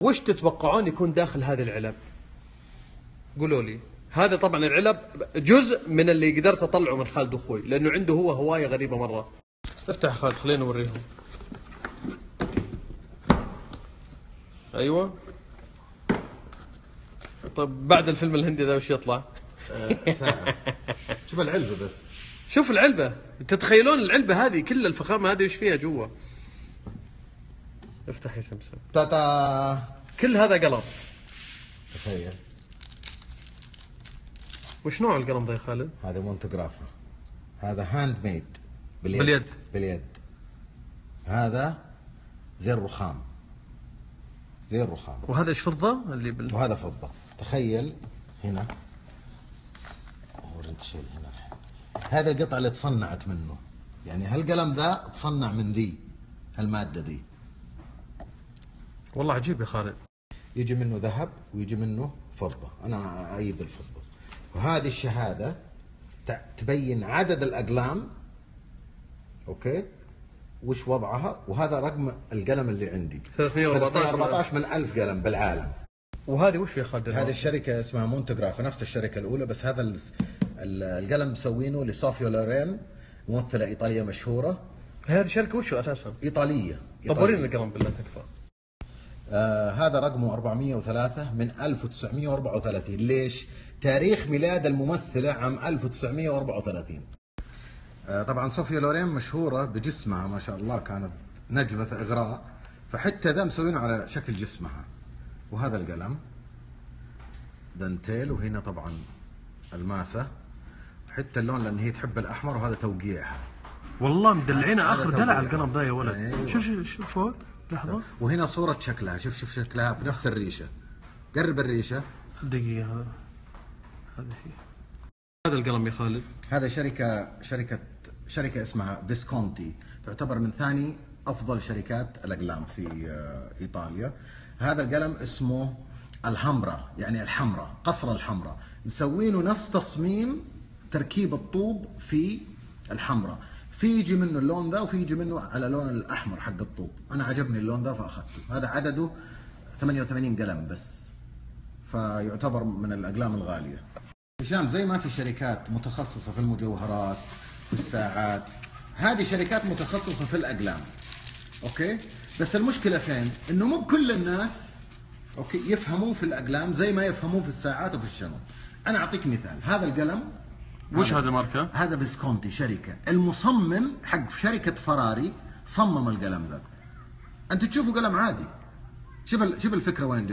وش تتوقعون يكون داخل هذه العلب؟ قولوا لي. هذا طبعا العلب جزء من اللي قدرت اطلعه من خالد اخوي، لانه عنده هو هوايه غريبه مره. افتح خالد خلينا نوريهم. ايوه. طيب بعد الفيلم الهندي ذا وش يطلع؟ ساعة. شوف العلبة بس. شوف العلبة، تتخيلون العلبة هذه كل الفخامة هذه وش فيها جوا؟ افتح يا سمسم. تاتا. كل هذا قلم. تخيل. وش نوع القلم ذا يا خالد؟ هذا مونتوغرافا. هذا هاند ميد. باليد. هذا زي الرخام. وهذا ايش فضة اللي وهذا فضة. تخيل هنا. اوريك شيء هنا. هذا القطعة اللي تصنعت منه. يعني هالقلم ذا تصنع من ذي هالمادة ذي. والله عجيب يا خالد. يجي منه ذهب ويجي منه فضة. أنا أيد الفضة. وهذه الشهادة تبين عدد الأقلام. أوكي. وش وضعها. وهذا رقم القلم اللي عندي 314 من 1000 قلم بالعالم. وهذه وش يا خالد؟ هذه الشركة اسمها مونتوغرافا، نفس الشركة الأولى، بس هذا القلم مسوينه لصوفيا لورين، ممثلة إيطالية مشهورة. هذه شركة وش أساسا؟ إيطالية. طب ورينا القلم بالله تكفى. هذا رقمه 403 من 1934. ليش؟ تاريخ ميلاد الممثلة عام 1934. طبعا صوفيا لورين مشهورة بجسمها ما شاء الله، كانت نجمة إغراء، فحتى ذا مسوينه على شكل جسمها. وهذا القلم دانتيل، وهنا طبعا الماسة، حتى اللون لأن هي تحب الأحمر، وهذا توقيعها. والله مدلعينه آخر دلع القلم ذا يا ولد. أيوة. شوف فوق لحظة. وهنا صورة شكلها، شوف شكلها بنفس الريشة. قرب الريشة. دقيقة. هذا هي. هذا القلم يا خالد. هذا شركة اسمها فيسكونتي، تعتبر من ثاني أفضل شركات الأقلام في إيطاليا. هذا القلم اسمه الحمراء، يعني الحمراء، قصر الحمراء، مسوينه نفس تصميم تركيب الطوب في الحمراء. في يجي منه اللون ذا، وفي يجي منه على لون الأحمر حق الطوب. أنا عجبني اللون ذا فأخذته. هذا عدده 88 قلم بس، فيعتبر من الأقلام الغالية. هشام، زي ما في شركات متخصصة في المجوهرات، في الساعات، هذه شركات متخصصة في الأقلام. أوكي؟ بس المشكلة فين؟ إنه مو بكل الناس أوكي يفهمون في الأقلام زي ما يفهمون في الساعات وفي الشنط. أنا أعطيك مثال. هذا القلم وش هذا ماركة؟ هذا فيسكونتي، شركة. المصمم حق شركة فراري صمم القلم ذا. أنت تشوفه قلم عادي. شوف الفكرة وين جت.